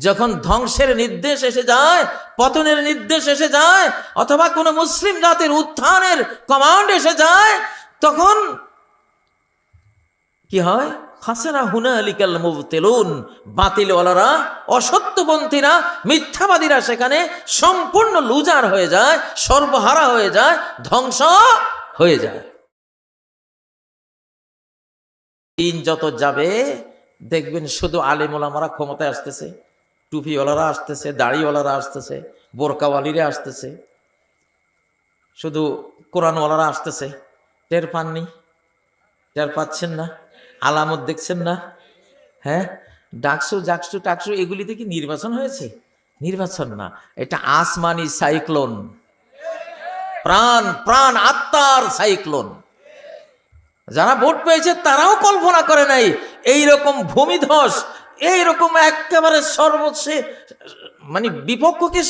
যখন ধ্বংসের নির্দেশ এসে যায়, পতনের নির্দেশ এসে যায়, অথবা কোনো মুসলিম জাতির উত্থানের কমান্ড এসে যায়, তখন কি হয়? খাসেরা হুনালিকাল মুবতিলুন, বাতিলওয়ালারা, অসত্যপন্থীরা, মিথ্যাবাদীরা সেখানে সম্পূর্ণ লুজার হয়ে যায়, সর্বহারা হয়ে যায়, ধ্বংস হয়ে যায়। দিন যত যাবে দেখবেন শুধু আলেম ওলামারা ক্ষমতায় আসতেছে, টুপিওয়ালারা আসতেছে, দাড়িওয়ালারা আসতেছে, বোরকাওয়ালিরা আসতেছে, শুধু কোরআনওয়ালারা আসতেছে। টের পাননি? টের পাচ্ছেন না? আলামত দেখছেন না? হ্যাঁ, ডাকসু জাকসু টাকসু এগুলিতে কি নির্বাচন হয়েছে? নির্বাচন না, এটা আসমানি সাইক্লোন, প্রাণ প্রাণ আত্মার সাইক্লোন। যারা ভোট পেয়েছে তারাও কল্পনা করে নাই এইরকম ভূমিধস, এইরকম একেবারে মানে বিপক্ষকে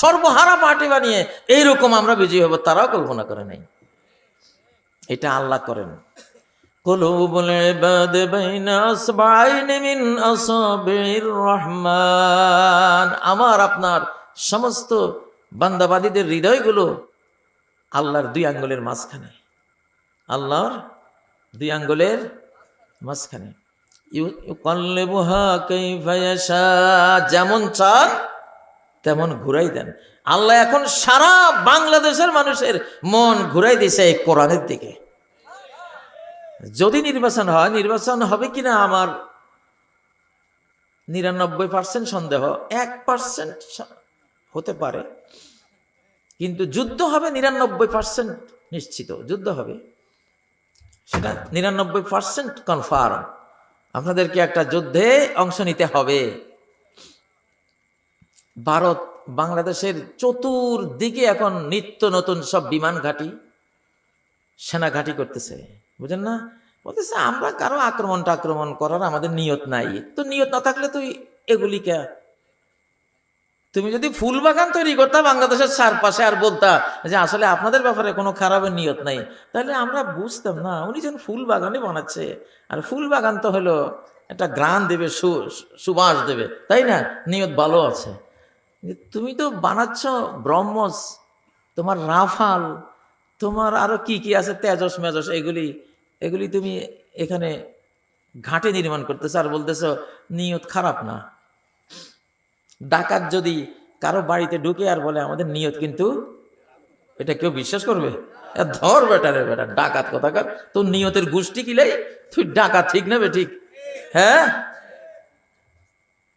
সর্বহারা পার্টি বানিয়ে এইরকম আমরা বিজয়ী হব, তারাও কল্পনা করে নাই। এটা আল্লাহ করেন। কুলুবুল ইবাদ বাইনা আসবাইন মিন আসাবির রহমান, আমার আপনার সমস্ত বান্দাবাদীদের হৃদয়গুলো আল্লাহর দুই আঙ্গুলের মাঝখানে, আল্লাহর দুই আঙ্গুলের মাঝখানে। ইউকাল্লিবুহা কাইফা ইয়াশা, যেমন চান তেমন ঘুরাই দেন। আল্লাহ এখন সারা বাংলাদেশের মানুষের মন ঘুরাই দিছে এই কোরআনের দিকে। যদি নির্বাচন হয়, নির্বাচন হবে কিনা আমার 99% সন্দেহ, 1% হতে পারে, কিন্তু যুদ্ধ হবে 99% নিশ্চিত, যুদ্ধ হবে, সেটা 99% কনফার্ম। আপনাদেরকে একটা যুদ্ধে অংশ নিতে হবে। ভারত বাংলাদেশের চতুর্দিকে এখন নিত্য নতুন সব বিমান ঘাঁটি, সেনা ঘাঁটি করতেছে, বুঝেন না? বলতেছে আমরা কারো আক্রমণ করার আমাদের নিয়ত নাই। তো নিয়ত না থাকলে তুই এগুলি কে? তুমি যদি ফুল বাগান তৈরি করতা বাংলাদেশের চারপাশে আর বলতা যে আসলে আপনাদের ব্যাপারে কোনো খারাপের নিয়ত নাই, তাহলে আমরা বুঝতাম না উনি যেন ফুল বাগানই বানাচ্ছে। আর ফুল বাগান তো হলো একটা গ্রান দেবে, সুবাস দেবে, তাই না? নিয়ত ভালো আছে। তুমি তো বানাচ্ছ ব্রহ্মস, তোমার রাফাল, তোমার আরো কি কি আছে, তেজস মেজস, এগুলি তুমি এখানে ঘাটে নির্মাণ করতেছো আর বলতেছো নিয়ত খারাপ না। ডাকাত যদি কারো বাড়িতে ঢুকে আর বলে আমাদের নিয়ত কিন্তু, এটা কেউ বিশ্বাস করবে? ধর বেটারে বেটা ডাকাত কোথাকার, তোর নিয়তের গোষ্ঠী কিলাই, তুই ডাকাত ঠিক নেবে ঠিক? হ্যাঁ,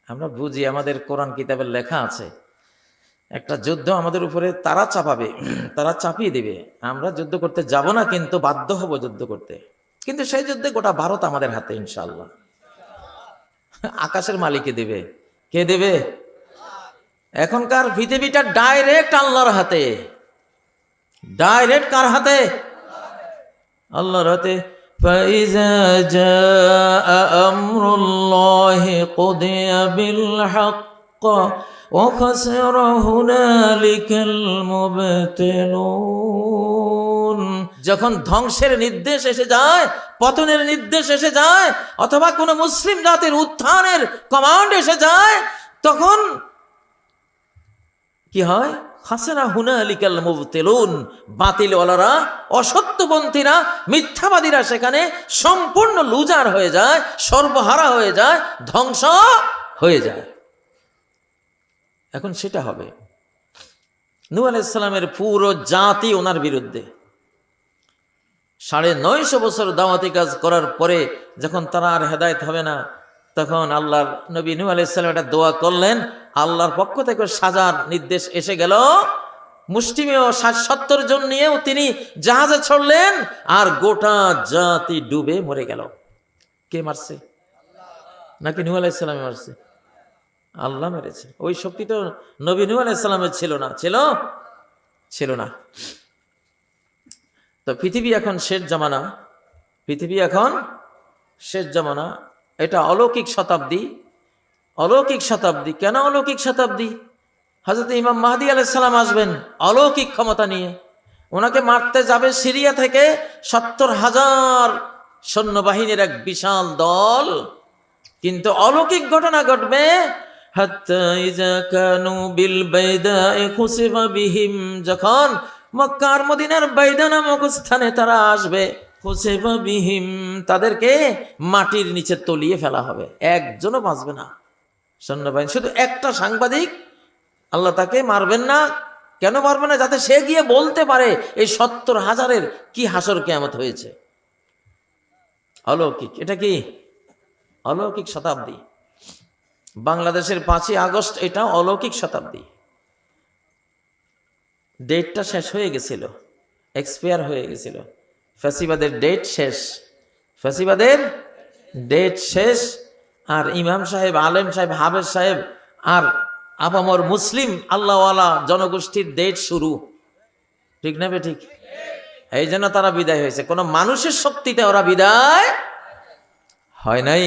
আমরা বুঝি, আমাদের কোরআন কিতাবের লেখা আছে একটা যুদ্ধ আমাদের উপরে তারা চাপাবে, তারা চাপিয়ে দিবে, আমরা যুদ্ধ করতে যাব না, কিন্তু বাধ্য হব যুদ্ধ করতে। কিন্তু সেই যুদ্ধে গোটা ভারত আমাদের হাতে ইনশাআল্লাহ। আকাশের মালিকে দেবে, কে দেবে? এখনকার পৃথিবীটা ডাইরেক্ট আল্লাহর হাতে। ডাইরেক্ট কার হাতে? আল্লাহর হাতে। فَإِذَا جَاءَ أَمْرُ اللَّهِ قُضِيَ بِالْحَقِّ وَخَسِرَ هُنَالِكَ الْمُبْطِلُونَ, যখন ধ্বংসের নির্দেশ এসে যায়, পতনের নির্দেশ এসে যায়, অথবা কোনো মুসলিম জাতির উত্থানের কমান্ড এসে যায়, তখন কি হয়? খাসেরা হুনালিকাল মুবতিলুন, বাতিলওয়ালারা, অসত্যপন্থীরা, মিথ্যাবাদীরা সেখানে সম্পূর্ণ লুজার হয়ে যায়, সর্বহারা হয়ে যায়, ধ্বংস হয়ে যায়। এখন সেটা হবে। নূহ আলাইহিস সালামের পুরো জাতি ওনার বিরুদ্ধে। 950 বছর দাওয়াতি কাজ করার পরে যখন তারা আর হেদায়েত হবে না, তখন আল্লাহর নবী নূহ আলাইহিস সালাম একটা দোয়া করলেন, আল্লাহর পক্ষ থেকে সাজার নির্দেশ এসে গেল। মুষ্টিমেয় 60-70 জন নিয়েও তিনি জাহাজে চড়লেন, আর গোটা জাতি ডুবে মরে গেল। কে মারছে? নাকি নূহ আলাইহিস সালাম মারছে? আল্লাহ মেরেছে। ওই শক্তি তো নবী নূহ আলাইহিস সালামের ছিল না, ছিল না। তো পৃথিবী এখন শেষ জামানা, পৃথিবী এখন শেষ জামানা। এটা অলৌকিক শতাব্দী, অলৌকিক শতাব্দী। কেন অলৌকিক শতাব্দী? হযরত ইমাম মাহদী আলাইহিস সালাম আসবেন অলৌকিক ক্ষমতা নিয়ে। ওনাকে মারতে যাবে সিরিয়া থেকে 70,000 সৈন্যবাহিনীর এক বিশাল দল। কিন্তু অলৌকিক ঘটনা ঘটবে, হাত্তা ইযা কানু বিল বাইদায়ে খুসিফা বিহিম, যখন মক্কা আর মদিনার বাইদা নামক স্থানে তারা আসবে, খুসিফা বিহিম, তাদেরকে মাটির নিচে তলিয়ে ফেলা হবে, একজনও বাঁচবে না। সৈন্যবাহিনী, শুধু একটা সাংবাদিক, আল্লাহ তাকে মারবেন না। কেন মারবে না? যাতে সে গিয়ে বলতে পারে এই 70,000-এর কি হাসর কিয়ামত হয়েছে। অলৌকিক, এটা কি অলৌকিক শতাব্দী। বাংলাদেশের 5ই আগস্ট, এটা অলৌকিক শতাব্দী। ডেটটা শেষ হয়ে গেছিল, এক্সপায়ার হয়ে গেছিল। ফ্যাসিবাদের ডেট শেষ, ফ্যাসিবাদের ডেট শেষ। আর ইমাম সাহেব, আলেম সাহেব, হাফেজ সাহেব আর আপামর মুসলিম আল্লাহওয়ালা জনগোষ্ঠীর ডেট শুরু। ঠিক না বে ঠিক? এই জন্য তারা বিদায় হয়েছে, কোনো মানুষের শক্তিতে ওরা বিদায় হয় নাই।